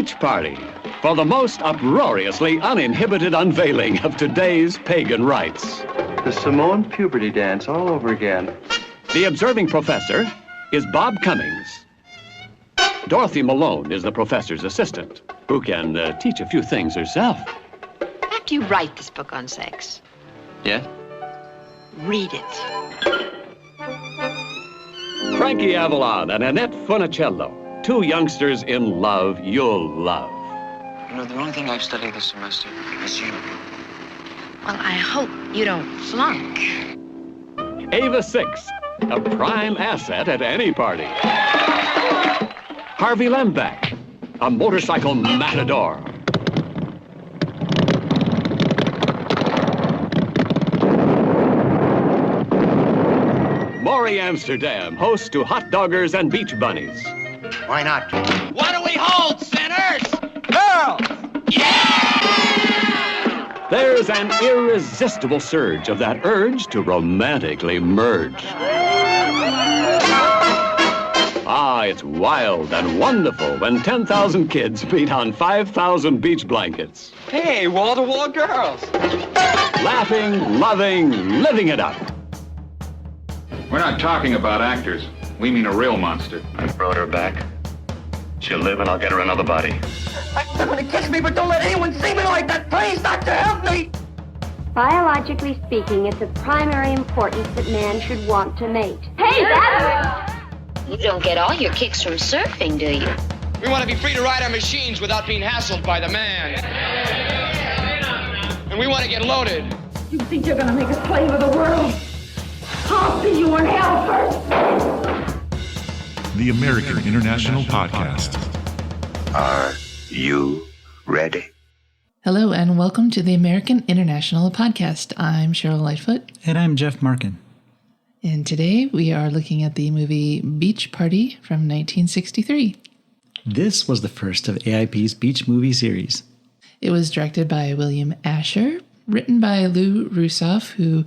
Beach Party, for the most uproariously uninhibited unveiling of today's pagan rites. The Samoan puberty dance all over again. The observing professor is Bob Cummings. Dorothy Malone is the professor's assistant, who can teach a few things herself. After you write this book on sex, Yes? read it. Frankie Avalon and Annette Funicello, two youngsters in love you'll love. You know, the only thing I've studied this semester is you. Well, I hope you don't flunk. Ava Six, a prime asset at any party. Harvey Lembeck, a motorcycle matador. Morey Amsterdam, host to hot doggers and beach bunnies. Why not? What do we hold, sinners? Girls! Yeah! There's an irresistible surge of that urge to romantically merge. Ah, it's wild and wonderful when 10,000 kids meet on 5,000 beach blankets. Hey, wall-to-wall girls. Laughing, loving, living it up. We're not talking about actors. We mean a real monster. I brought her back. She'll live and I'll get her another body. I'm gonna kiss me, but don't let anyone see me like that. Please, doctor, help me. Biologically speaking, it's of primary importance that man should want to mate. Hey, that's... You don't get all your kicks from surfing, do you? We want to be free to ride our machines without being hassled by the man. And we want to get loaded. You think you're gonna make a slave of the world? I'll see you in hell first! The American International Podcast. Are you ready? Hello and welcome to the American International Podcast. I'm Cheryl Lightfoot. And I'm Jeff Markin. And today we are looking at the movie Beach Party from 1963. This was the first of AIP's beach movie series. It was directed by William Asher, written by Lou Rusoff, who,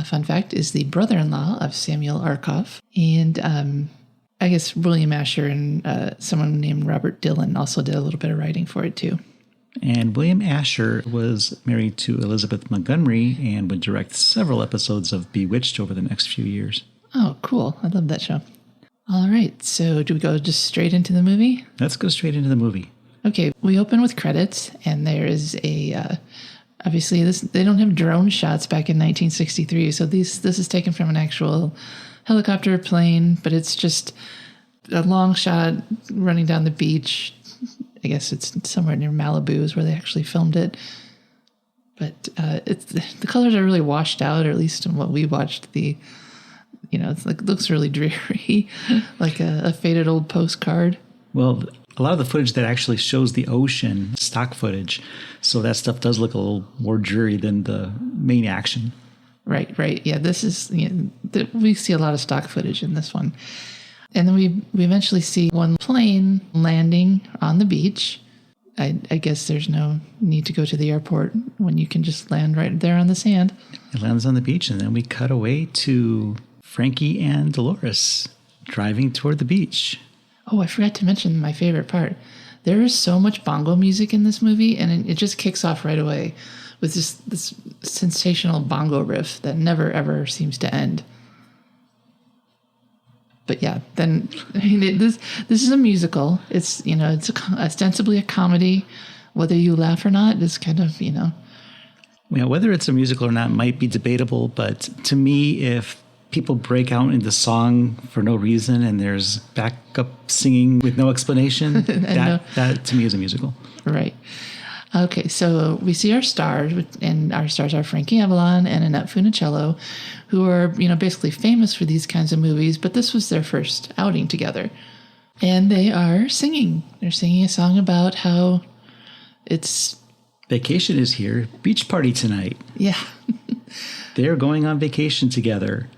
fun fact, is the brother-in-law of Samuel Arkoff. And I guess William Asher and someone named Robert Dillon also did a little bit of writing for it too. And William Asher was married to Elizabeth Montgomery and would direct several episodes of Bewitched over the next few years. Oh, cool. I love that show. All right. So do we go just straight into the movie? Let's go straight into the movie. Okay. We open with credits, and there is a... obviously, they don't have drone shots back in 1963, so this is taken from an actual helicopter plane, but it's just a long shot running down the beach. I guess it's somewhere near Malibu is where they actually filmed it. But the colors are really washed out, or at least in what we watched. It's like, it looks really dreary, like a faded old postcard. Well, a lot of the footage that actually shows the ocean, stock footage, so that stuff does look a little more dreary than the main action. Right. Yeah, this is, we see a lot of stock footage in this one. And then we eventually see one plane landing on the beach. I guess there's no need to go to the airport when you can just land right there on the sand. It lands on the beach, and then we cut away to Frankie and Dolores driving toward the beach. Oh, I forgot to mention my favorite part. There is so much bongo music in this movie, and it just kicks off right away with this sensational bongo riff that never, ever seems to end. But yeah, then this is a musical. It's it's ostensibly a comedy. Whether you laugh or not is kind of Yeah, whether it's a musical or not might be debatable. But to me, if people break out into song for no reason and there's backup singing with no explanation, that to me is a musical. Right. Okay, so we see our stars, and our stars are Frankie Avalon and Annette Funicello, who are, basically famous for these kinds of movies, but this was their first outing together. And they are singing. They're singing a song about how it's... Vacation is here. Beach party tonight. Yeah. They're going on vacation together.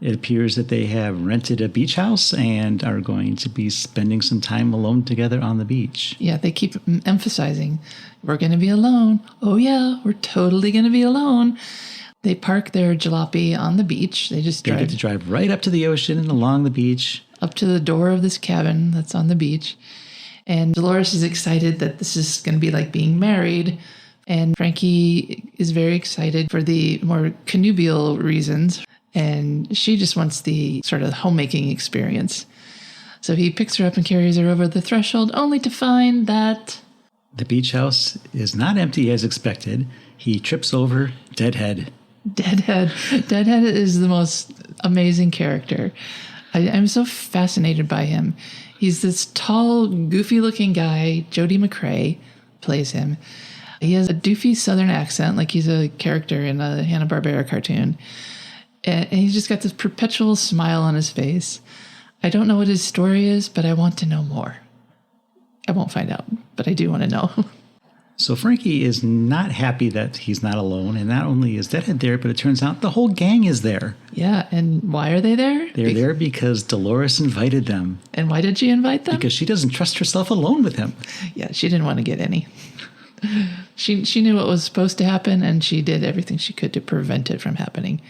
It appears that they have rented a beach house and are going to be spending some time alone together on the beach. Yeah, they keep emphasizing, we're going to be alone. Oh, yeah, we're totally going to be alone. They park their jalopy on the beach. They get to drive right up to the ocean and along the beach. Up to the door of this cabin that's on the beach. And Dolores is excited that this is going to be like being married. And Frankie is very excited for the more connubial reasons. And she just wants the sort of homemaking experience. So he picks her up and carries her over the threshold, only to find that the beach house is not empty as expected. He trips over Deadhead. Deadhead is the most amazing character. I'm so fascinated by him. He's this tall, goofy-looking guy. Jody McCrea plays him. He has a doofy southern accent, like he's a character in a Hanna-Barbera cartoon. And he's just got this perpetual smile on his face. I don't know what his story is, but I want to know more. I won't find out, but I do want to know. So Frankie is not happy that he's not alone, and not only is Deadhead there, but it turns out the whole gang is there. Yeah, and why are they there? They're there because Dolores invited them. And why did she invite them? Because she doesn't trust herself alone with him. Yeah, she didn't want to get any. She knew what was supposed to happen, and she did everything she could to prevent it from happening.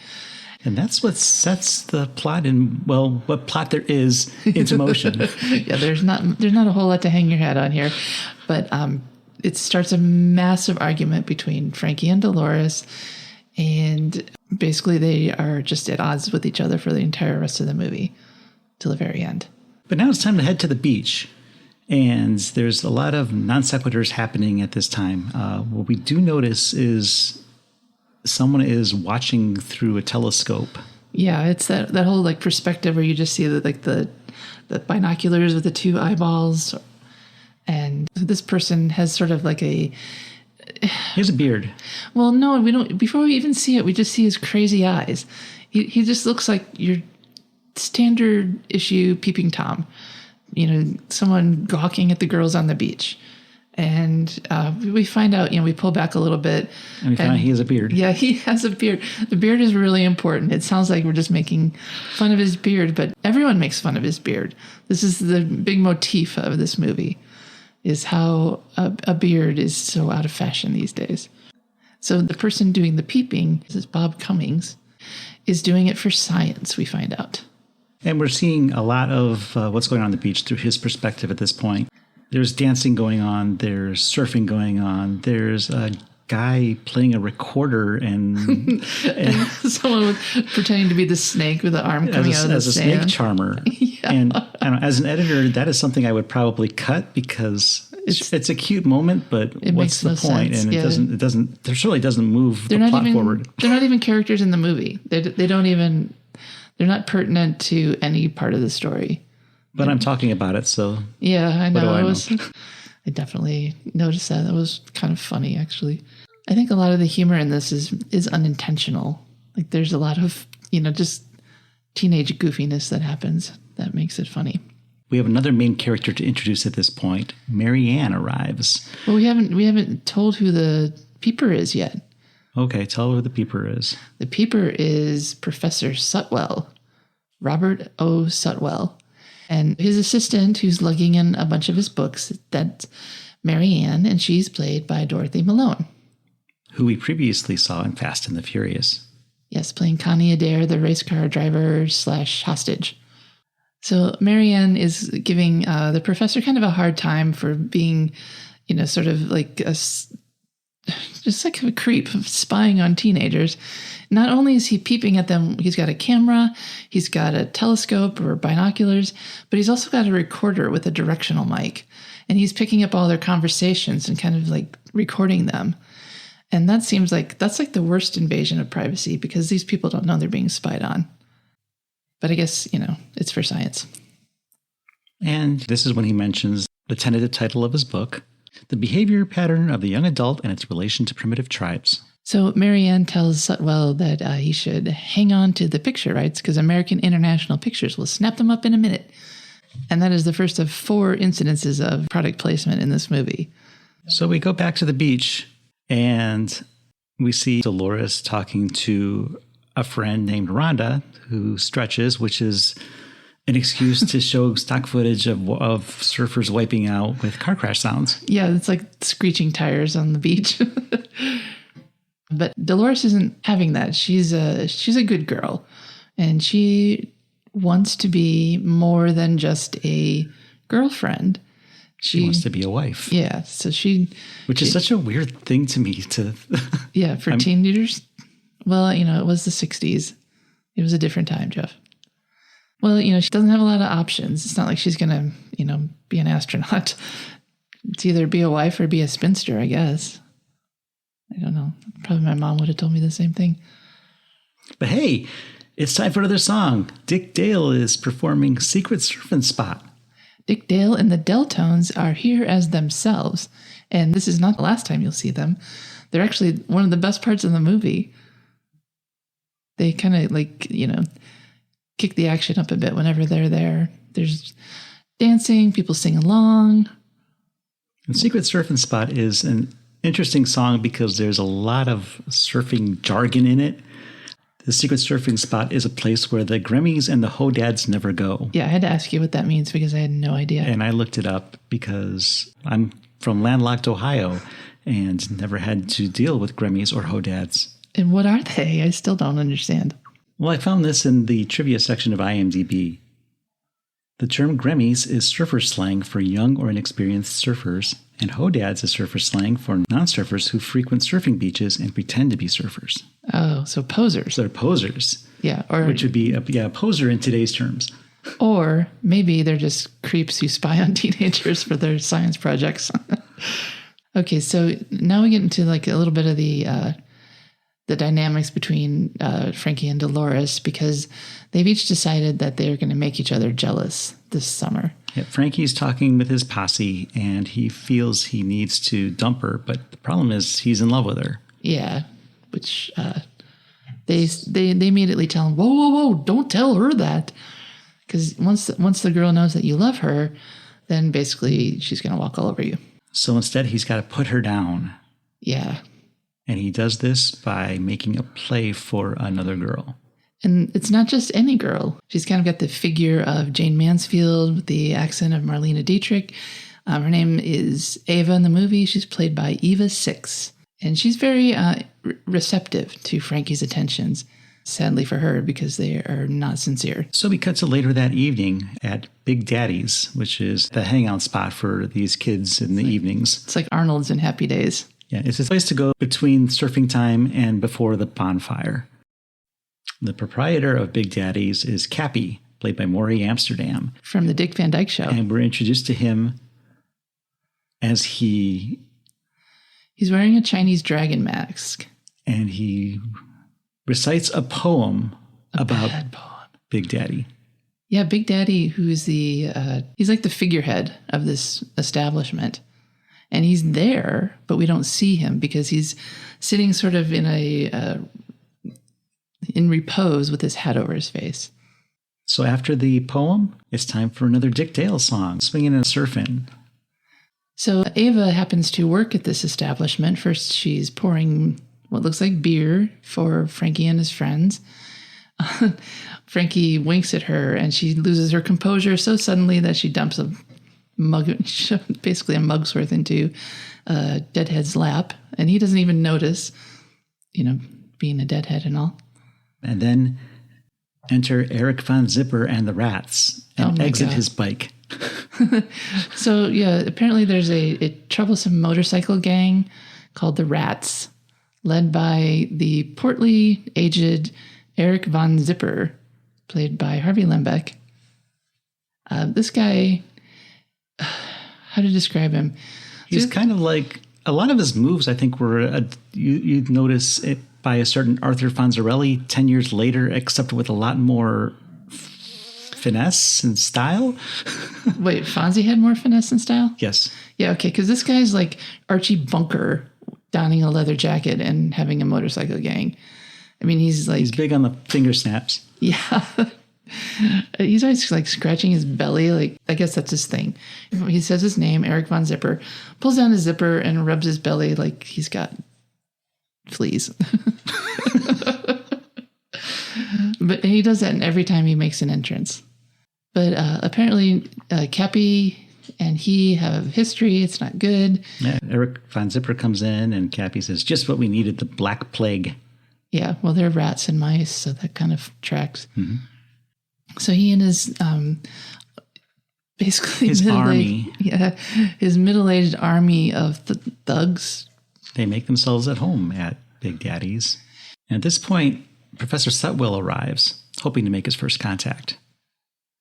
And that's what sets the plot what plot there is into motion. Yeah, there's not a whole lot to hang your hat on here, but it starts a massive argument between Frankie and Dolores, and basically they are just at odds with each other for the entire rest of the movie till the very end. But now it's time to head to the beach, and there's a lot of non sequiturs happening at this time. What we do notice is someone is watching through a telescope. Yeah, it's that whole like perspective where you just see the binoculars with the two eyeballs. And this person has sort of like he has a beard. Well, no, we don't. Before we even see it, we just see his crazy eyes. He just looks like your standard issue peeping Tom. Someone gawking at the girls on the beach. And we find out, we pull back a little bit. And we find out he has a beard. Yeah, he has a beard. The beard is really important. It sounds like we're just making fun of his beard, but everyone makes fun of his beard. This is the big motif of this movie, is how a beard is so out of fashion these days. So the person doing the peeping, this is Bob Cummings, is doing it for science, we find out. And we're seeing a lot of what's going on the beach through his perspective at this point. There's dancing going on. There's surfing going on. There's a guy playing a recorder and someone pretending to be the snake with the arm coming out of the sand. As a snake charmer. Yeah. And I don't know, as an editor, that is something I would probably cut because it's a cute moment, but what's the point? Sense. And it certainly doesn't move the plot forward. They're not even characters in the movie. They're not pertinent to any part of the story. But I'm talking about it, so yeah, I know. I definitely noticed that. That was kind of funny, actually. I think a lot of the humor in this is unintentional. Like there's a lot of just teenage goofiness that happens that makes it funny. We have another main character to introduce at this point. Marianne arrives. Well, we haven't told who the peeper is yet. Okay, tell who the peeper is. The peeper is Professor Sutwell, Robert O. Sutwell. And his assistant, who's lugging in a bunch of his books, that's Marianne, and she's played by Dorothy Malone. Who we previously saw in Fast and the Furious. Yes, playing Connie Adair, the race car driver / hostage. So Marianne is giving the professor kind of a hard time for being, sort of like just like a creep, spying on teenagers. Not only is he peeping at them, he's got a camera, he's got a telescope or binoculars, but he's also got a recorder with a directional mic. And he's picking up all their conversations and kind of like recording them. And that seems like that's like the worst invasion of privacy because these people don't know they're being spied on. But I guess, it's for science. And this is when he mentions the tentative title of his book, The Behavior Pattern of the Young Adult and Its Relation to Primitive Tribes. So Marianne tells Sutwell that he should hang on to the picture rights because American International Pictures will snap them up in a minute. And that is the first of 4 incidences of product placement in this movie. So we go back to the beach and we see Dolores talking to a friend named Rhonda who stretches, which is an excuse to show stock footage of surfers wiping out with car crash sounds. Yeah, it's like screeching tires on the beach. But Dolores isn't having that. She's a good girl, and she wants to be more than just a girlfriend. She wants to be a wife. Yeah, so Which is such a weird thing to me to... Yeah, for teenagers. Well, it was the 60s. It was a different time, Jeff. Well, she doesn't have a lot of options. It's not like she's going to, be an astronaut. It's either be a wife or be a spinster, I guess. I don't know. Probably my mom would have told me the same thing. But hey, it's time for another song. Dick Dale is performing Secret Surfing Spot. Dick Dale and the Deltones are here as themselves. And this is not the last time you'll see them. They're actually one of the best parts of the movie. They kind of kick the action up a bit whenever they're there. There's dancing, people sing along. And Secret Surfing Spot is an interesting song because there's a lot of surfing jargon in it. The Secret Surfing Spot is a place where the Gremmies and the Ho-Dads never go. Yeah, I had to ask you what that means because I had no idea. And I looked it up because I'm from landlocked Ohio and never had to deal with Gremmies or Ho-Dads. And what are they? I still don't understand. Well, I found this in the trivia section of IMDb. The term Gremmies is surfer slang for young or inexperienced surfers, and Ho-Dads is surfer slang for non-surfers who frequent surfing beaches and pretend to be surfers. Oh, so posers. So they're posers. Yeah. Which would be a poser in today's terms. Or maybe they're just creeps who spy on teenagers for their science projects. Okay, so now we get into a little bit of the dynamics between Frankie and Dolores because they've each decided that they're going to make each other jealous this summer. Yeah, Frankie's talking with his posse, and he feels he needs to dump her, but the problem is he's in love with her. Yeah, which they immediately tell him, whoa, don't tell her that. Because once the girl knows that you love her, then basically she's going to walk all over you. So instead, he's got to put her down. Yeah. And he does this by making a play for another girl. And it's not just any girl. She's kind of got the figure of Jane Mansfield with the accent of Marlene Dietrich. Her name is Ava in the movie. She's played by Eva Six. And she's very receptive to Frankie's attentions. Sadly for her, because they are not sincere. So we cut to later that evening at Big Daddy's, which is the hangout spot for these kids in the evenings. It's like Arnold's in Happy Days. Yeah, it's a place to go between surfing time and before the bonfire. The proprietor of Big Daddy's is Cappy, played by Morey Amsterdam. From the Dick Van Dyke Show. And we're introduced to him as he's wearing a Chinese dragon mask. And he recites a poem about Big Daddy. Yeah, Big Daddy, who's he's like the figurehead of this establishment. And he's there, but we don't see him because he's sitting sort of in repose with his hat over his face. So after the poem, it's time for another Dick Dale song, Swingin' and Surfin'. So Ava happens to work at this establishment. First, she's pouring what looks like beer for Frankie and his friends. Frankie winks at her, and she loses her composure so suddenly that she dumps a mug, basically a mug's worth, into Deadhead's lap, and he doesn't even notice, being a deadhead and all. And then enter Eric Von Zipper and the Rats and exit his bike. So, yeah, apparently there's a troublesome motorcycle gang called the Rats, led by the portly, aged Eric Von Zipper, played by Harvey Lembeck. This guy, how to describe him? He's kind of like, a lot of his moves, I think, were, you'd notice it by a certain Arthur Fonzarelli 10 years later, except with a lot more finesse and style. Wait, Fonzie had more finesse and style? Yes. Yeah, okay, because this guy's like Archie Bunker, donning a leather jacket and having a motorcycle gang. I mean, he's big on the finger snaps. Yeah. He's always like scratching his belly. Like, I guess that's his thing. He says his name, Eric Von Zipper, pulls down his zipper and rubs his belly like he's got fleas. But he does that every time he makes an entrance. But apparently Cappy and he have history. It's not good. Yeah, Eric Von Zipper comes in and Cappy says, just what we needed, the Black Plague. Yeah, well, they're rats and mice, so that kind of tracks. Mm-hmm. So he and his basically his army. Yeah, his middle-aged army of thugs. They make themselves at home at Big Daddy's. And at this point, Professor Sutwell arrives, hoping to make his first contact.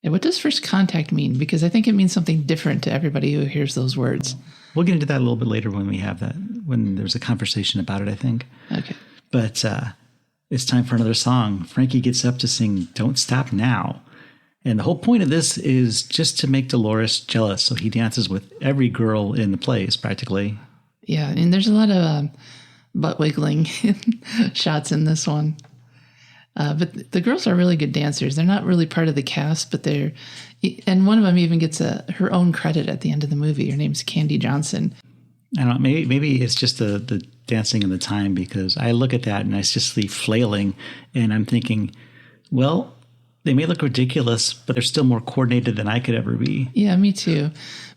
And what does first contact mean? Because I think it means something different to everybody who hears those words. We'll get into that a little bit later when we have that, when there's a conversation about it, I think. Okay. But it's time for another song. Frankie gets up to sing Don't Stop Now. And the whole point of this is just to make Dolores jealous. So he dances with every girl in the place, practically. Yeah, and there's a lot of butt wiggling shots in this one. But the girls are really good dancers. They're not really part of the cast, but they're... And one of them even gets her own credit at the end of the movie. Her name's Candy Johnson. I don't know, maybe it's just the dancing and the time, because I look at that and I just see flailing, and I'm thinking, well, they may look ridiculous, but they're still more coordinated than I could ever be. Yeah, me too.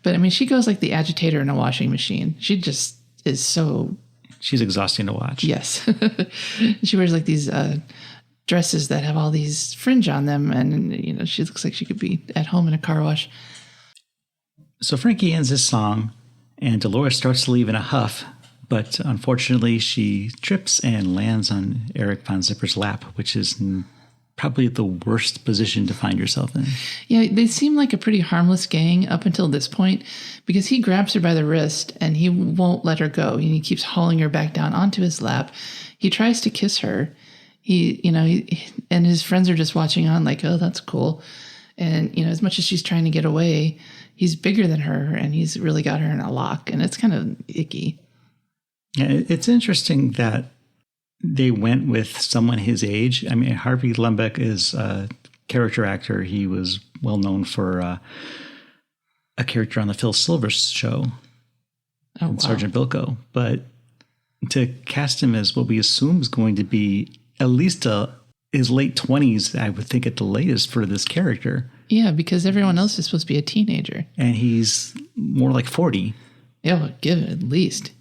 But I mean, she goes like the agitator in a washing machine. She just is so... She's exhausting to watch. Yes. She wears like these dresses that have all these fringe on them, and you know, she looks like she could be at home in a car wash. So Frankie ends his song, and Dolores starts to leave in a huff, but unfortunately she trips and lands on Eric Von Zipper's lap, which is probably the worst position to find yourself in. Yeah, they seem like a pretty harmless gang up until this point, because he grabs her by the wrist and he won't let her go. And he keeps hauling her back down onto his lap. He tries to kiss her. And his friends are just watching on like, oh, that's cool. And, you know, as much as she's trying to get away, he's bigger than her and he's really got her in a lock. And it's kind of icky. Yeah, it's interesting that they went with someone his age. I mean, Harvey Lembeck is a character actor. He was well known for a character on the Phil Silvers show, Sergeant Bilko. But to cast him as what we assume is going to be at least his late 20s, I would think at the latest for this character. Yeah, because everyone else is supposed to be a teenager. And he's more like 40. Yeah, well, give it at least.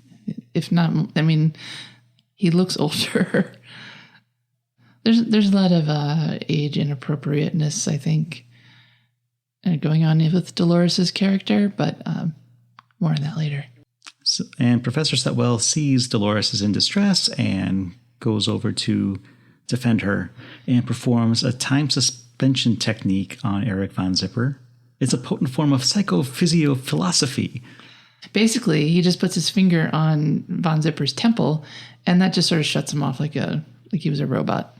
If not, I mean... He looks older. There's a lot of age inappropriateness, I think, going on with Dolores' character, but more on that later. So, and Professor Sutwell sees Dolores is in distress and goes over to defend her and performs a time suspension technique on Eric Von Zipper. It's a potent form of psychophysiophilosophy. Basically, he just puts his finger on Von Zipper's temple, and that just sort of shuts him off like he was a robot.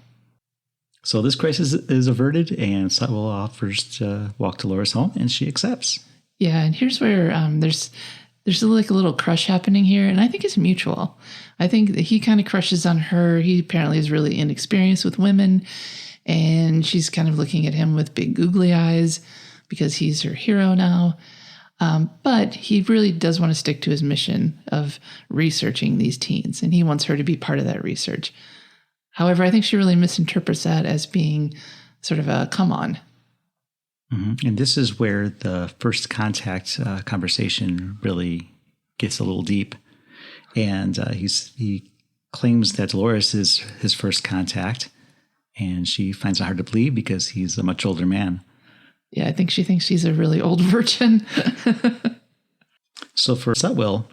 So this crisis is averted, and Sutwell offers to walk Dolores home, and she accepts. Yeah, and here's where there's like a little crush happening here, and I think it's mutual. I think that he kind of crushes on her. He apparently is really inexperienced with women, and she's kind of looking at him with big googly eyes because he's her hero now. But he really does want to stick to his mission of researching these teens, and he wants her to be part of that research. However, I think she really misinterprets that as being sort of a come on. Mm-hmm. And this is where the first contact conversation really gets a little deep. And he claims that Dolores is his first contact, and she finds it hard to believe because he's a much older man. Yeah, I think she thinks she's a really old virgin. So for Sutwell,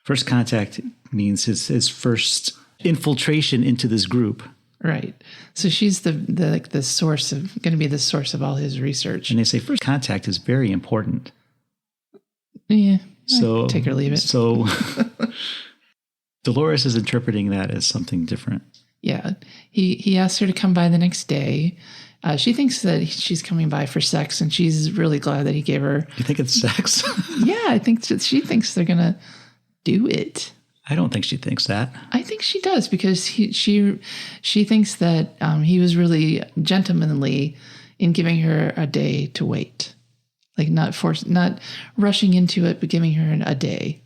first contact means his first infiltration into this group. Right. So she's the source of going to be the source of all his research. And they say first contact is very important. Yeah. So take or leave it. So Dolores is interpreting that as something different. Yeah. He asks her to come by the next day. She thinks that she's coming by for sex, and she's really glad that he gave her... You think it's sex? Yeah, I think she thinks they're going to do it. I don't think she thinks that. I think she does, because she thinks that he was really gentlemanly in giving her a day to wait. Like not rushing into it, but giving her a day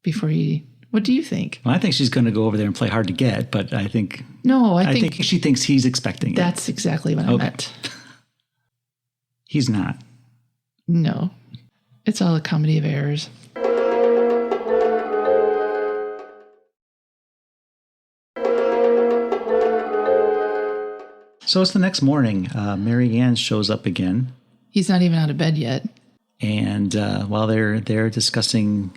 before he... What do you think? Well, I think she's going to go over there and play hard to get, but I think... No, I think she thinks he's expecting it. That's exactly what I meant. He's not. No. It's all a comedy of errors. So it's the next morning. Marianne shows up again. He's not even out of bed yet. And while they're there discussing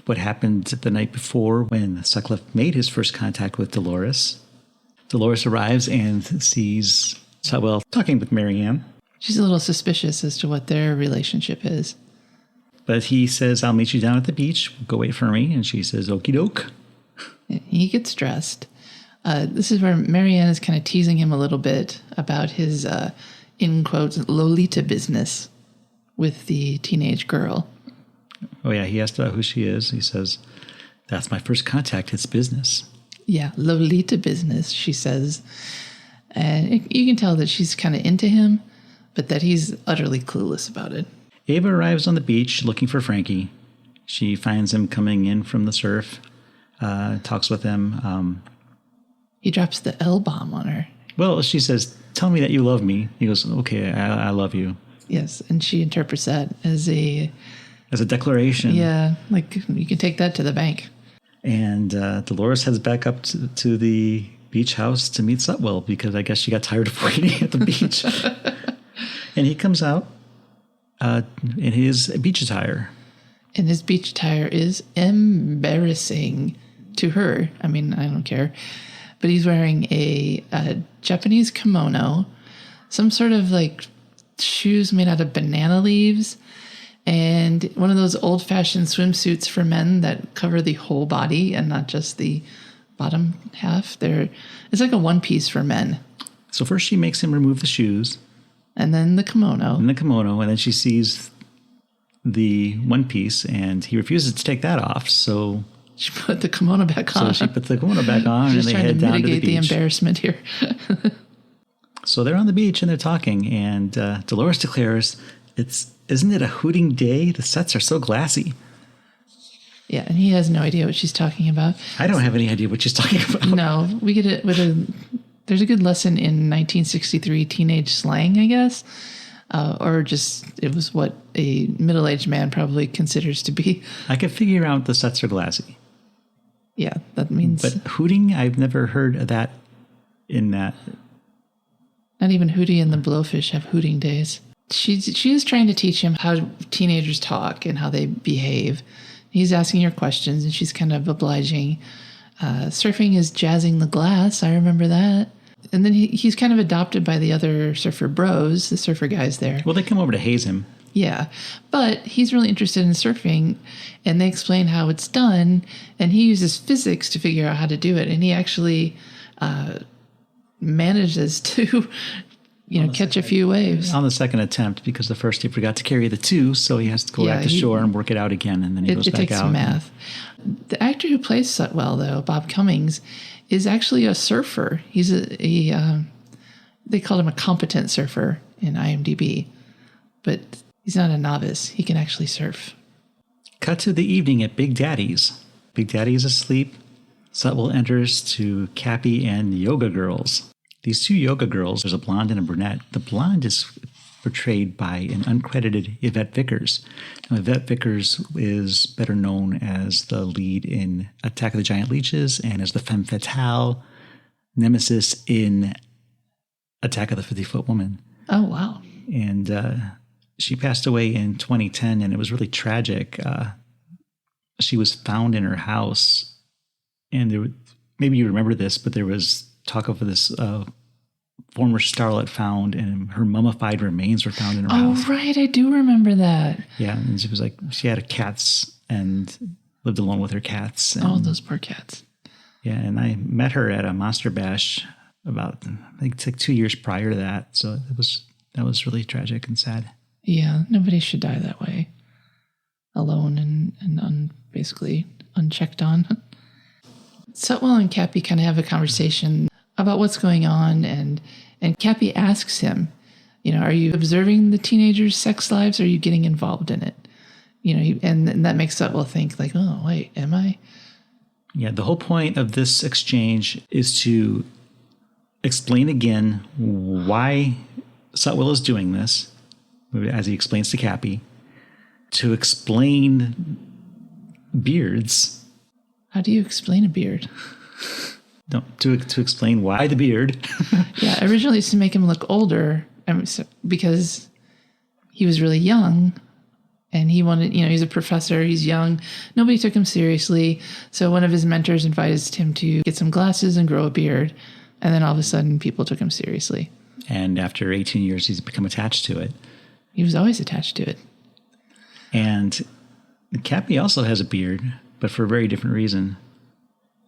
what happened the night before when Sutcliffe made his first contact with Dolores, Dolores arrives and sees Sutwell talking with Marianne. She's a little suspicious as to what their relationship is. But he says, I'll meet you down at the beach. Go wait for me. And she says, okie doke. He gets dressed. This is where Marianne is kind of teasing him a little bit about his, in quotes, Lolita business with the teenage girl. Oh, yeah. He asked about who she is. He says, that's my first contact. It's business. Yeah, Lolita business, she says. And you can tell that she's kind of into him, but that he's utterly clueless about it. Ava arrives on the beach looking for Frankie. She finds him coming in from the surf, talks with him. He drops the L-bomb on her. Well, she says, tell me that you love me. He goes, okay, I love you. Yes, and she interprets that as a declaration. Yeah, like you can take that to the bank. And Dolores heads back up to the beach house to meet Sutwell because I guess she got tired of waiting at the beach. And he comes out in his beach attire. And his beach attire is embarrassing to her. I mean, I don't care. But he's wearing a Japanese kimono, some sort of like shoes made out of banana leaves, and one of those old-fashioned swimsuits for men that cover the whole body and not just the bottom half. It's like a one-piece for men. So first she makes him remove the shoes. And then the kimono. And then she sees the one piece, and he refuses to take that off, so... She put the kimono back on. So she put the kimono back on, and they head down to the beach. Just trying to mitigate the embarrassment here. So they're on the beach, and they're talking, and Dolores declares, isn't it a hooting day? The sets are so glassy. Yeah, and he has no idea what she's talking about. I don't have any idea what she's talking about. No, we get it with there's a good lesson in 1963 teenage slang, I guess. Or just, it was what a middle-aged man probably considers to be. I can figure out the sets are glassy. Yeah, that means... But hooting, I've never heard of that in that. Not even Hootie and the Blowfish have hooting days. She is trying to teach him how teenagers talk and how they behave. He's asking her questions, and she's kind of obliging. Surfing is jazzing the glass. I remember that. And then he's kind of adopted by the other surfer bros, the surfer guys there. Well, they come over to haze him. Yeah, but he's really interested in surfing, and they explain how it's done, and he uses physics to figure out how to do it, and he actually manages to, catch a few waves. On the second attempt, because the first he forgot to carry the two, so he has to go back to shore and work it out again, and then he goes back out. It takes some math. The actor who plays Sutwell, though, Bob Cummings, is actually a surfer. He's they called him a competent surfer in IMDb, but he's not a novice. He can actually surf. Cut to the evening at Big Daddy's. Big Daddy is asleep. Sutwell enters to Cappy and Yoga Girls. These two yoga girls, there's a blonde and a brunette. The blonde is portrayed by an uncredited Yvette Vickers. Now, Yvette Vickers is better known as the lead in Attack of the Giant Leeches and as the femme fatale nemesis in Attack of the 50-Foot Woman. Oh, wow. And she passed away in 2010, and it was really tragic. She was found in her house, and maybe you remember this, but there was talk of this former starlet found, and her mummified remains were found in her house. Oh, right. I do remember that. Yeah. And she was like, she had cats and lived alone with her cats. And, those poor cats. Yeah. And I met her at a Monster Bash about, I think it's like 2 years prior to that. So that was really tragic and sad. Yeah. Nobody should die that way. Alone and basically unchecked on. Sutwell and Cappy kind of have a conversation about what's going on, and Cappy asks him, are you observing the teenagers' sex lives, or are you getting involved in it? And that makes Sutwell think like, oh, wait, am I? Yeah, the whole point of this exchange is to explain again why Sutwell is doing this, as he explains to Cappy, to explain beards. How do you explain a beard? No, to explain why the beard. Yeah, originally it's to make him look older, because he was really young And he wanted, he's a professor, he's young. Nobody took him seriously. So one of his mentors invited him to get some glasses and grow a beard. And then all of a sudden, people took him seriously. And after 18 years, he's become attached to it. He was always attached to it. And Cappy also has a beard, but for a very different reason.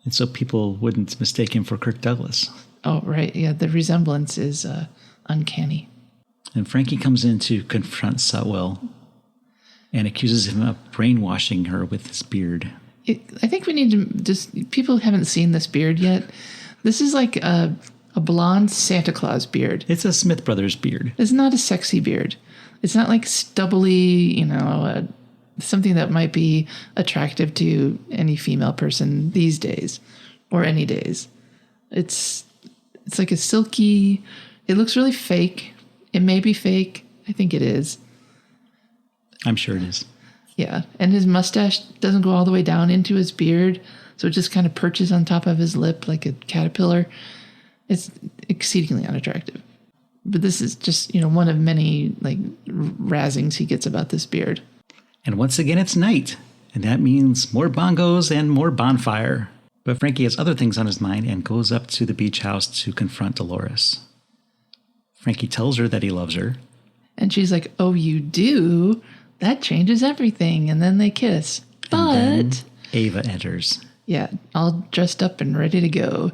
And so people wouldn't mistake him for Kirk Douglas. Oh, right. Yeah, the resemblance is uncanny. And Frankie comes in to confront Sutwell and accuses him of brainwashing her with his beard. I think we need to just... People haven't seen this beard yet. This is like a blonde Santa Claus beard. It's a Smith Brothers beard. It's not a sexy beard. It's not like stubbly, something that might be attractive to any female person these days or any days. It's like a silky... It looks really fake. It may be fake. I think it is. I'm sure it is. Yeah. And his mustache doesn't go all the way down into his beard, so it just kind of perches on top of his lip like a caterpillar. It's exceedingly unattractive. But this is just, one of many, razzings he gets about this beard. And once again, it's night. And that means more bongos and more bonfire. But Frankie has other things on his mind and goes up to the beach house to confront Dolores. Frankie tells her that he loves her. And she's like, oh, you do? That changes everything. And then they kiss. But and then Ava enters. Yeah, all dressed up and ready to go.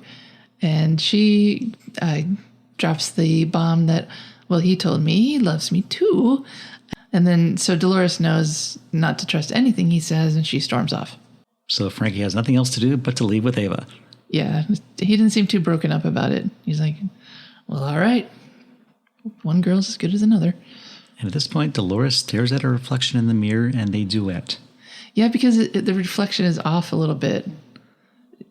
And she drops the bomb that, well, he told me he loves me too. And then, so Dolores knows not to trust anything he says, and she storms off. So Frankie has nothing else to do but to leave with Ava. Yeah, he didn't seem too broken up about it. He's like, well, all right. One girl's as good as another. And at this point, Dolores stares at her reflection in the mirror, and they duet. Yeah, because the reflection is off a little bit.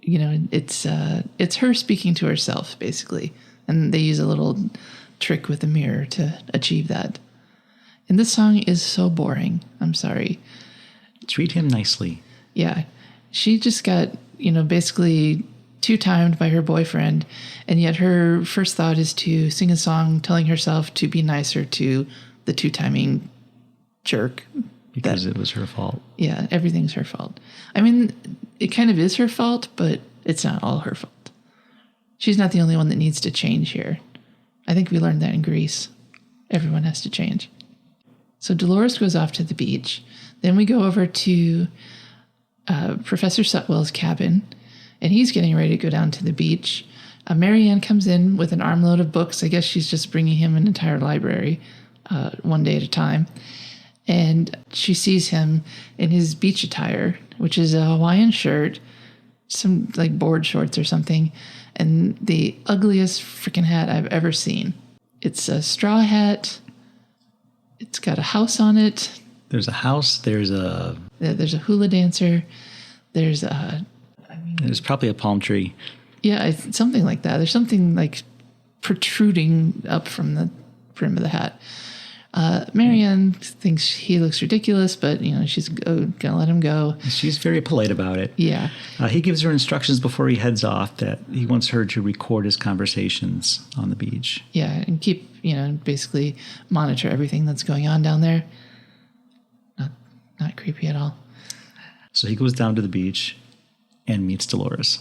It's her speaking to herself, basically. And they use a little trick with the mirror to achieve that. And this song is so boring. I'm sorry. Treat him nicely. Yeah. She just got, basically two-timed by her boyfriend. And yet her first thought is to sing a song telling herself to be nicer to the two-timing jerk. Because it was her fault. Yeah, everything's her fault. I mean, it kind of is her fault, but it's not all her fault. She's not the only one that needs to change here. I think we learned that in Greece. Everyone has to change. So Dolores goes off to the beach. Then we go over to Professor Sutwell's cabin, and he's getting ready to go down to the beach. Marianne comes in with an armload of books. I guess she's just bringing him an entire library one day at a time. And she sees him in his beach attire, which is a Hawaiian shirt, some board shorts or something, and the ugliest freaking hat I've ever seen. It's a straw hat. It's got a house on it. There's a house. There's a hula dancer. There's probably a palm tree. Yeah, something like that. There's something protruding up from the brim of the hat. Marianne thinks he looks ridiculous, but, she's going to let him go. She's very polite about it. Yeah. He gives her instructions before he heads off that he wants her to record his conversations on the beach. Yeah, and keep, basically monitor everything that's going on down there. Not creepy at all. So he goes down to the beach and meets Dolores.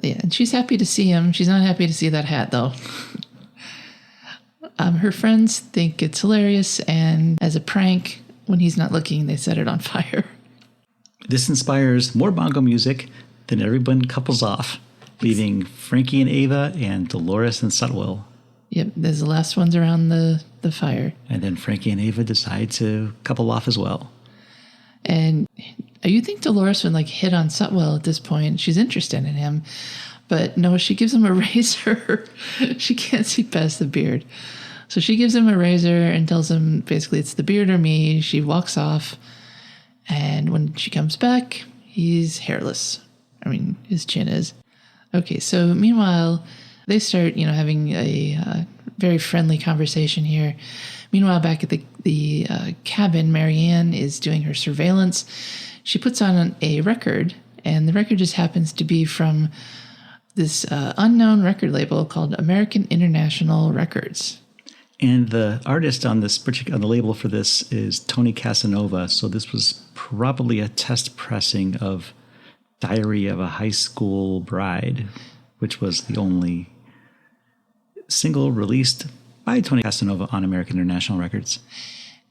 Yeah, and she's happy to see him. She's not happy to see that hat, though. Her friends think it's hilarious, and as a prank, when he's not looking, they set it on fire. This inspires more bongo music, then everyone couples off, leaving Frankie and Ava and Dolores and Sutwell. Yep, there's the last ones around the fire. And then Frankie and Ava decide to couple off as well. And you think Dolores would hit on Sutwell at this point. She's interested in him. But no, she gives him a razor. She can't see past the beard. So she gives him a razor and tells him basically it's the beard or me. She walks off. And when she comes back, he's hairless. I mean, his chin is. Okay, so meanwhile, they start, having a very friendly conversation here. Meanwhile, back at the cabin, Marianne is doing her surveillance. She puts on a record, and the record just happens to be from this unknown record label called American International Records. And the artist on this on the label for this is Tony Casanova. So this was probably a test pressing of Diary of a High School Bride, which was the only single released by Tony Casanova on American International Records.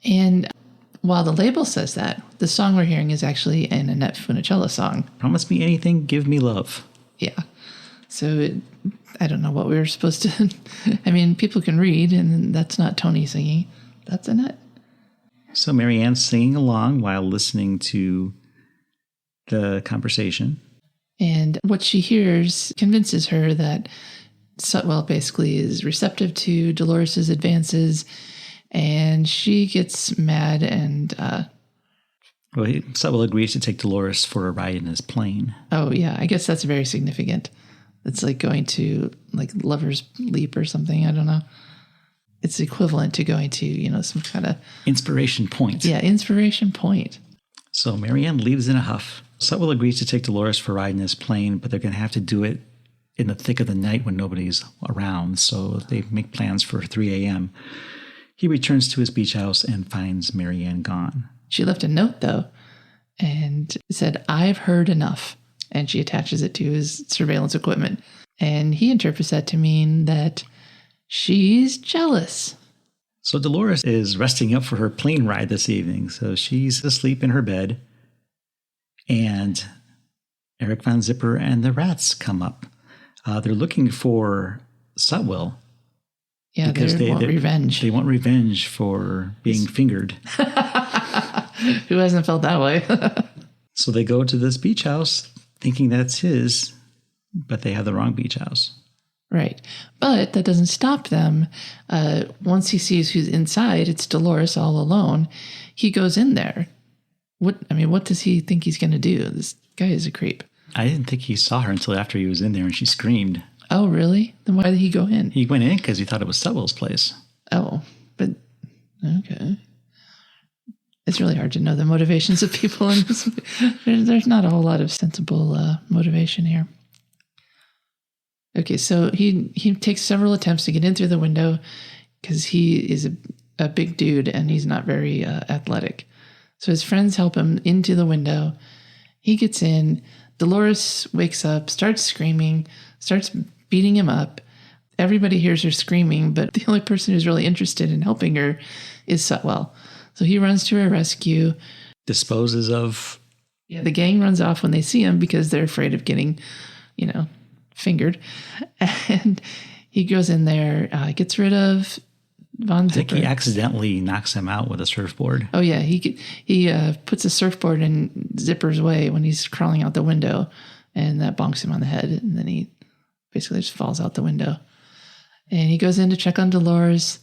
And while the label says that, the song we're hearing is actually an Annette Funicello song. Promise Me Anything, Give Me Love. Yeah. So I don't know what we were supposed to... I mean, people can read, and that's not Tony singing. That's Annette. So Marianne's singing along while listening to the conversation. And what she hears convinces her that Sutwell basically is receptive to Dolores' advances, and she gets mad and... Sutwell agrees to take Dolores for a ride in his plane. Oh, yeah. I guess that's very significant. It's like going to like Lover's Leap or something. I don't know. It's equivalent to going to, some kind of... Inspiration Point. Yeah, Inspiration Point. So Marianne leaves in a huff. Sutwell agrees to take Dolores for a ride in his plane, but they're going to have to do it in the thick of the night when nobody's around. So they make plans for 3 a.m. He returns to his beach house and finds Marianne gone. She left a note, though, and said, "I've heard enough." And she attaches it to his surveillance equipment. And he interprets that to mean that she's jealous. So Dolores is resting up for her plane ride this evening. So she's asleep in her bed. And Eric Von Zipper and the rats come up. They're looking for Sutwell. Yeah, they want revenge. They want revenge for being fingered. Who hasn't felt that way? So they go to this beach house thinking that's his, but they have the wrong beach house. Right. But that doesn't stop them. Once he sees who's inside, it's Dolores all alone. He goes in there. What does he think he's going to do? This guy is a creep. I didn't think he saw her until after he was in there and she screamed. Oh, really? Then why did he go in? He went in because he thought it was Sutwell's place. Oh, but okay. It's really hard to know the motivations of people in this. There's not a whole lot of sensible motivation here. Okay, so he takes several attempts to get in through the window because he is a big dude and he's not very athletic. So his friends help him into the window. He gets in. Dolores wakes up, starts screaming, starts beating him up. Everybody hears her screaming, but the only person who's really interested in helping her is Sutwell. So he runs to her rescue. Disposes of... Yeah, the gang runs off when they see him because they're afraid of getting, fingered. And he goes in there, gets rid of Von Zipper. I think he accidentally knocks him out with a surfboard. Oh, yeah. He puts a surfboard in Zipper's way when he's crawling out the window, and that bonks him on the head. And then he basically just falls out the window. And he goes in to check on Dolores.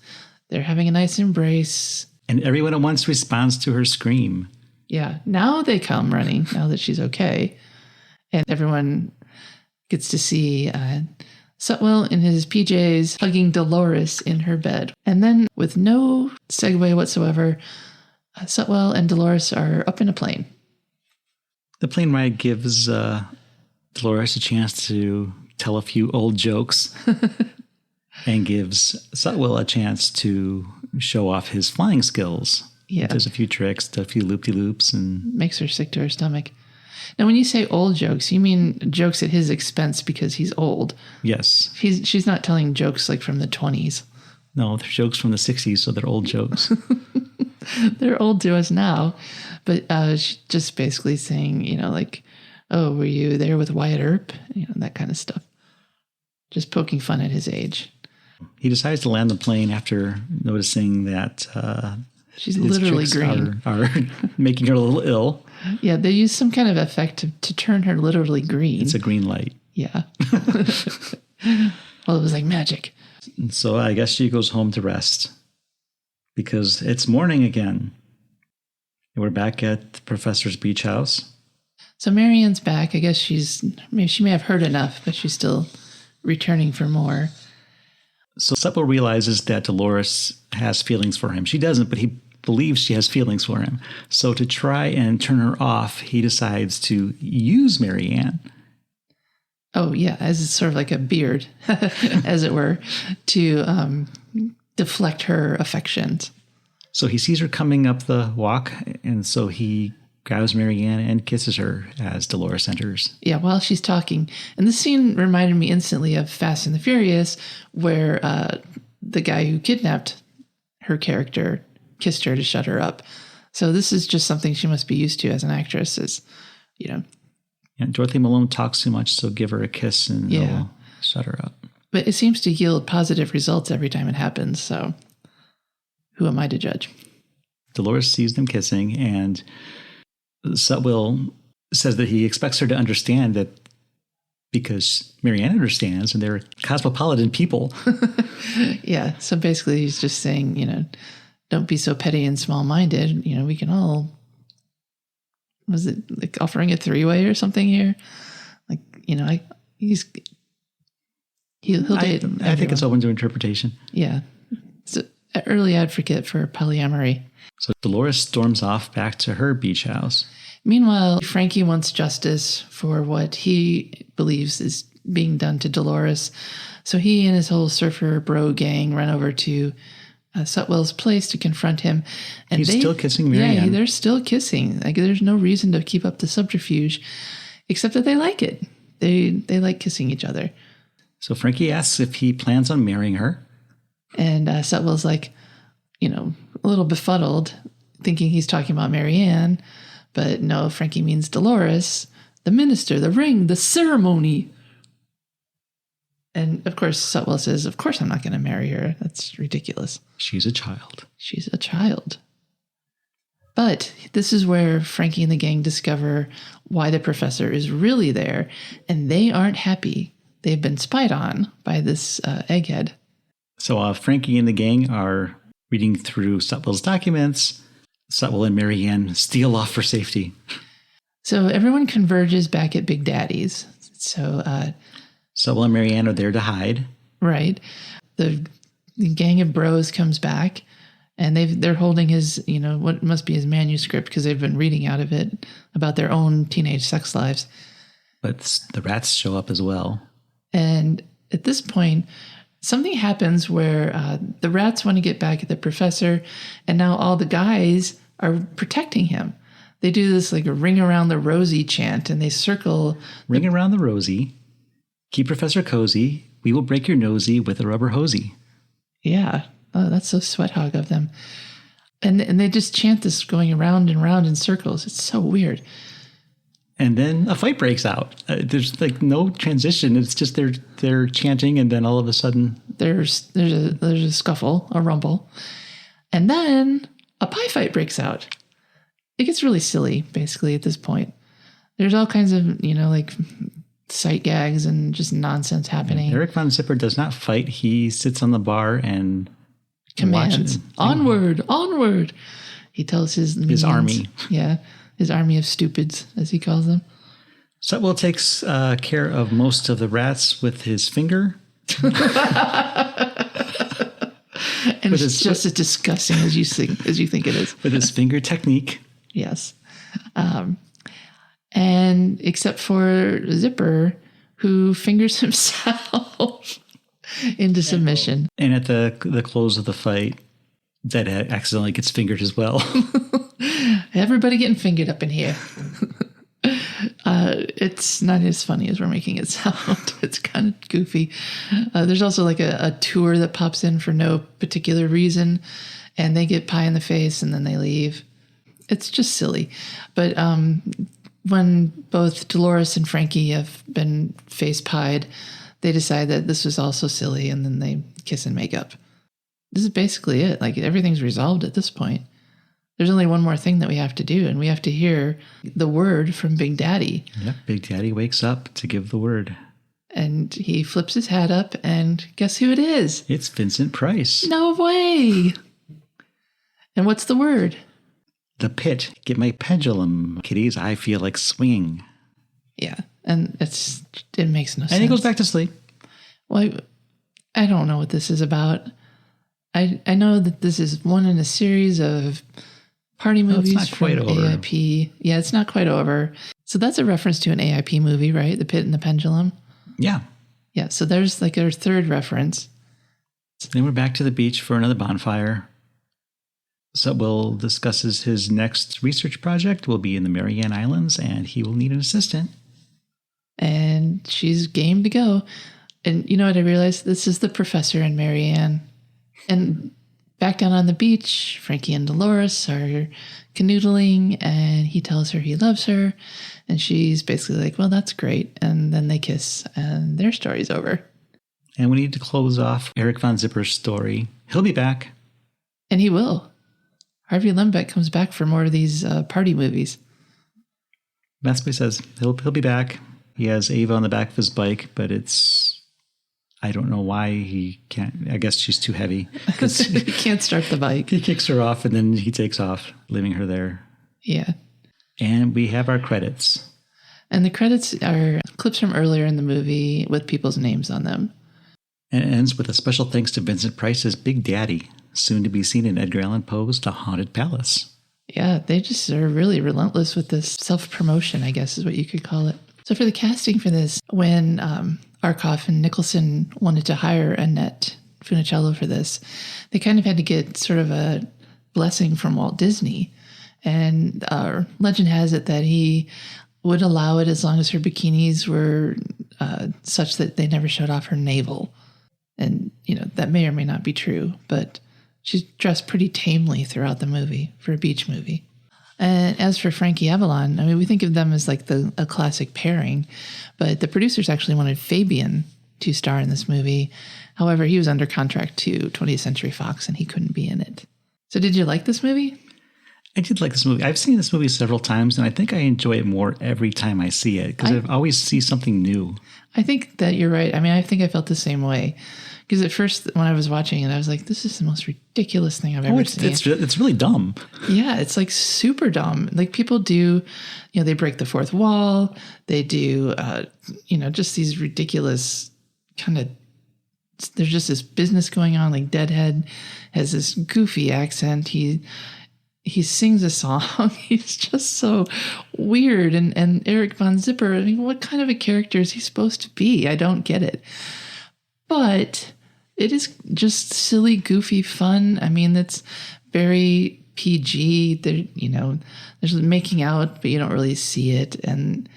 They're having a nice embrace. And everyone at once responds to her scream. Yeah. Now they come running, now that she's okay. And everyone gets to see Sutwell in his PJs hugging Dolores in her bed. And then, with no segue whatsoever, Sutwell and Dolores are up in a plane. The plane ride gives Dolores a chance to tell a few old jokes and gives Sutwell a chance to show off his flying skills. Yeah. Does a few tricks, a few loop-de-loops. And makes her sick to her stomach. Now, when you say old jokes, you mean jokes at his expense because he's old. Yes. She's not telling jokes like from the 20s. No, they're jokes from the 60s, so they're old jokes. They're old to us now. But she's just basically saying, oh, were you there with Wyatt Earp? That kind of stuff. Just poking fun at his age. He decides to land the plane after noticing that she's literally green. Are making her a little ill. Yeah, they use some kind of effect to turn her literally green. It's a green light. Yeah. Well, it was like magic. So I guess she goes home to rest because it's morning again. And we're back at the professor's beach house. So Marianne's back. I guess she may have heard enough, but she's still returning for more. So Sutwell realizes that Dolores has feelings for him. She doesn't, but he believes she has feelings for him. So to try and turn her off, he decides to use Marianne. Oh, yeah, as sort of like a beard, as it were, to deflect her affections. So he sees her coming up the walk, and so he grabs Marianne and kisses her as Dolores enters. Yeah, while she's talking. And this scene reminded me instantly of Fast and the Furious, where the guy who kidnapped her character kissed her to shut her up. So this is just something she must be used to as an actress, is, you know. And Dorothy Malone talks too much, so give her a kiss and it'll shut her up. But it seems to yield positive results every time it happens, so who am I to judge? Dolores sees them kissing, and Sutwell says that he expects her to understand that because Marianne understands, and they're cosmopolitan people. Yeah, so basically he's just saying, you know, don't be so petty and small-minded. You know, we can all... Was it like offering a three-way or something here? Like, you know, he'll date everyone. I think it's open to interpretation. Yeah. It's an early advocate for polyamory. So Dolores storms off back to her beach house. Meanwhile, Frankie wants justice for what he believes is being done to Dolores. So he and his whole surfer bro gang run over to Sutwell's place to confront him. And he's still kissing Marianne. Yeah, they're still kissing. Like, there's no reason to keep up the subterfuge, except that they like it. They like kissing each other. So Frankie asks if he plans on marrying her. And Sutwell's like, you know, a little befuddled, thinking he's talking about Marianne. But no, Frankie means Dolores, the minister, the ring, the ceremony. And of course, Sutwell says, of course I'm not going to marry her. That's ridiculous. She's a child. She's a child. But this is where Frankie and the gang discover why the professor is really there. And they aren't happy. They've been spied on by this egghead. So Frankie and the gang are reading through Sutwell's documents. Sutwell and Marianne steal off for safety. So everyone converges back at Big Daddy's. So Sutwell and Marianne are there to hide. Right. The gang of bros comes back, and they're holding his, you know, what must be his manuscript, because they've been reading out of it about their own teenage sex lives. But the rats show up as well. And at this point, something happens where the rats want to get back at the professor, and now all the guys are protecting him. They do this like a ring around the rosy chant, and they circle. Ring around the rosy. Keep Professor cozy. We will break your nosy with a rubber hosey. Yeah. Oh, that's so sweat hog of them. And they just chant this going around and around in circles. It's so weird. And then a fight breaks out. There's like no transition. It's just they're chanting, and then all of a sudden there's a scuffle, a rumble, and then a pie fight breaks out. It gets really silly, basically, at this point. There's all kinds of, you know, like sight gags and just nonsense happening. Eric Von Zipper does not fight. He sits on the bar and commands, onward, onward. He tells his army. Yeah, his army of stupids, as he calls them. Sutwell takes care of most of the rats with his finger. And it's just as disgusting as you think it is. With his finger technique. Yes. And except for Zipper, who fingers himself into submission. And at the close of the fight, Deadhead accidentally gets fingered as well. Everybody getting fingered up in here. It's not as funny as we're making it sound. It's kind of goofy. There's also like a tour that pops in for no particular reason, and they get pie in the face and then they leave. It's just silly. But when both Dolores and Frankie have been face pied, they decide that this was also silly, and then they kiss and make up. This is basically it. Like, everything's resolved at this point. There's only one more thing that we have to do, and we have to hear the word from Big Daddy. Yep, Big Daddy wakes up to give the word. And he flips his hat up, and guess who it is? It's Vincent Price. No way! And what's the word? The pit. Get my pendulum, kiddies. I feel like swinging. Yeah, and it makes no sense. And he goes back to sleep. Well, I don't know what this is about. I know that this is one in a series of party movies from AIP. Yeah, it's not quite over. So that's a reference to an AIP movie, right? The Pit and the Pendulum. Yeah. Yeah, so there's like our third reference. So then we're back to the beach for another bonfire. Sutwell discusses his next research project will be in the Marianne Islands, and he will need an assistant. And she's game to go. And you know what I realized? This is the professor and Marianne. And back down on the beach, Frankie and Dolores are canoodling, and he tells her he loves her. And she's basically like, well, that's great. And then they kiss, and their story's over. And we need to close off Eric von Zipper's story. He'll be back. And he will. Harvey Lembeck comes back for more of these party movies. That's what he says. He'll be back. He has Ava on the back of his bike, but I don't know why he can't. I guess she's too heavy. He can't start the bike. He kicks her off and then he takes off, leaving her there. Yeah. And we have our credits. And the credits are clips from earlier in the movie with people's names on them. And it ends with a special thanks to Vincent Price's Big Daddy, soon to be seen in Edgar Allan Poe's The Haunted Palace. Yeah, they just are really relentless with this self-promotion, I guess is what you could call it. So for the casting for this, when Arkoff and Nicholson wanted to hire Annette Funicello for this, they kind of had to get sort of a blessing from Walt Disney. And legend has it that he would allow it as long as her bikinis were such that they never showed off her navel. And, you know, that may or may not be true, but she's dressed pretty tamely throughout the movie for a beach movie. And as for Frankie Avalon, I mean, we think of them as like a classic pairing, but the producers actually wanted Fabian to star in this movie. However, he was under contract to 20th Century Fox and he couldn't be in it. So did you like this movie? I did like this movie. I've seen this movie several times, and I think I enjoy it more every time I see it because I always see something new. I think that you're right. I mean, I think I felt the same way. Because at first, when I was watching it, I was like, this is the most ridiculous thing I've ever seen. It's really dumb. Yeah, it's like super dumb. Like people do, you know, they break the fourth wall. They do, just these ridiculous kind of, there's just this business going on. Like Deadhead has this goofy accent. He sings a song. He's just so weird. And Eric von Zipper, I mean, what kind of a character is he supposed to be? I don't get it. But it is just silly, goofy fun. I mean, it's very PG. There's making out, but you don't really see it. And,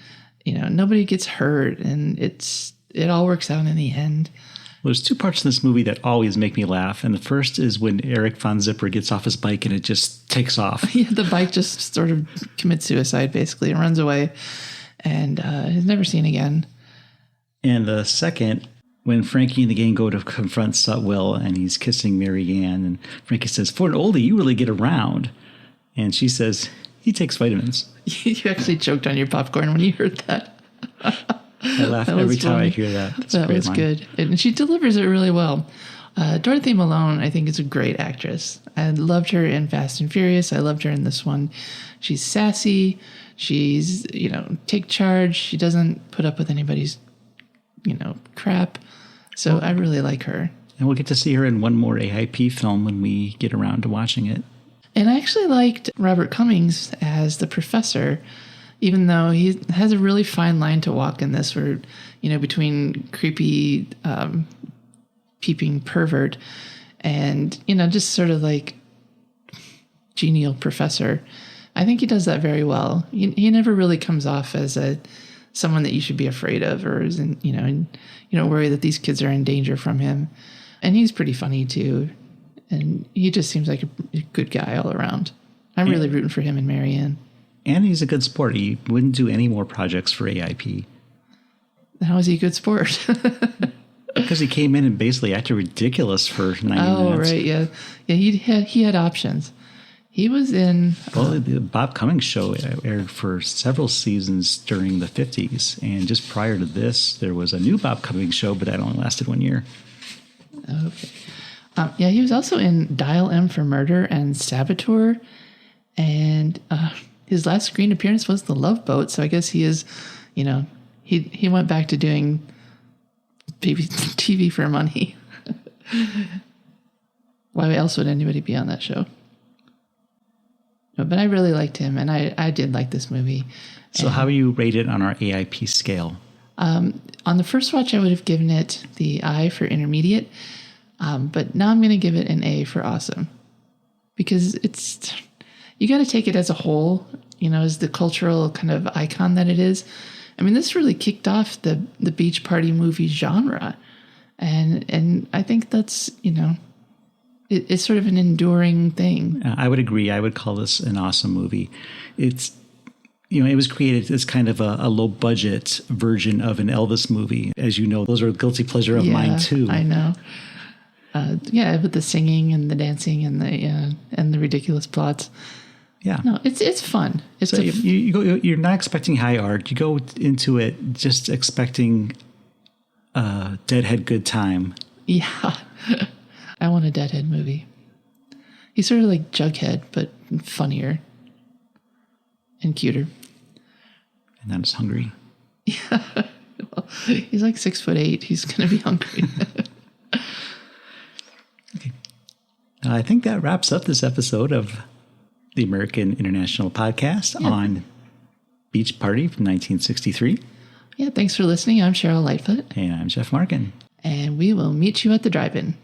nobody gets hurt. And it all works out in the end. Well, there's two parts in this movie that always make me laugh. And the first is when Eric von Zipper gets off his bike and it just takes off. Yeah, the bike just sort of commits suicide, basically, and runs away. And is never seen again. And the second, when Frankie and the gang go to confront Sutwell and he's kissing Marianne, and Frankie says, "For an oldie, you really get around." And she says, "He takes vitamins." You actually choked on your popcorn when you heard that. I laugh every time I hear that. That's that was line. Good. And she delivers it really well. Dorothy Malone, I think, is a great actress. I loved her in Fast and Furious. I loved her in this one. She's sassy. She's, take charge. She doesn't put up with anybody's, crap. So I really like her. And we'll get to see her in one more AIP film when we get around to watching it. And I actually liked Robert Cummings as the professor, even though he has a really fine line to walk in this where, between creepy, peeping pervert and, just sort of like genial professor. I think he does that very well. He never really comes off as someone that you should be afraid of or is worry that these kids are in danger from him. And he's pretty funny too. And he just seems like a good guy all around. I'm really rooting for him and Marianne. And he's a good sport. He wouldn't do any more projects for AIP. How is he a good sport? Because he came in and basically acted ridiculous for 90 minutes. Oh, right, yeah. Yeah, he had options. He was in... Well, the Bob Cummings show aired for several seasons during the 50s. And just prior to this, there was a new Bob Cummings show, but that only lasted 1 year. Okay. He was also in Dial M for Murder and Saboteur. And his last screen appearance was The Love Boat. So I guess he is, he went back to doing TV for money. Why else would anybody be on that show? No, but I really liked him, and I did like this movie. So how do you rate it on our AIP scale? On the first watch, I would have given it the I for intermediate. But now I'm going to give it an A for awesome. Because you got to take it as a whole, as the cultural kind of icon that it is. I mean, this really kicked off the beach party movie genre. And I think that's, it's sort of an enduring thing. I would agree. I would call this an awesome movie. It was created as kind of a low-budget version of an Elvis movie. As you know, those are a guilty pleasure of mine, too. I know. With the singing and the dancing and the ridiculous plots. Yeah. No, it's fun. You're not expecting high art. You go into it just expecting a Deadhead good time. Yeah. I want a Deadhead movie. He's sort of like Jughead, but funnier and cuter. And not as hungry. Yeah. Well, he's like 6'8". He's going to be hungry. Okay. I think that wraps up this episode of the American International Podcast on Beach Party from 1963. Yeah, thanks for listening. I'm Cheryl Lightfoot. And I'm Jeff Markin. And we will meet you at the drive-in.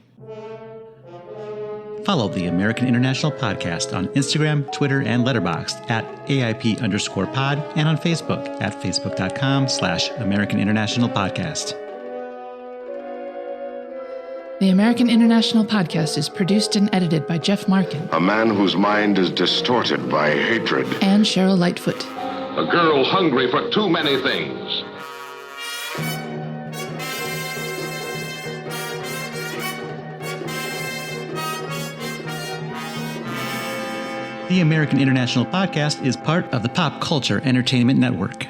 Follow the American International Podcast on Instagram, Twitter, and Letterboxd at AIP_pod and on Facebook at facebook.com/American International Podcast. The American International Podcast is produced and edited by Jeff Markin. A man whose mind is distorted by hatred. And Cheryl Lightfoot. A girl hungry for too many things. The American International Podcast is part of the Pop Culture Entertainment Network.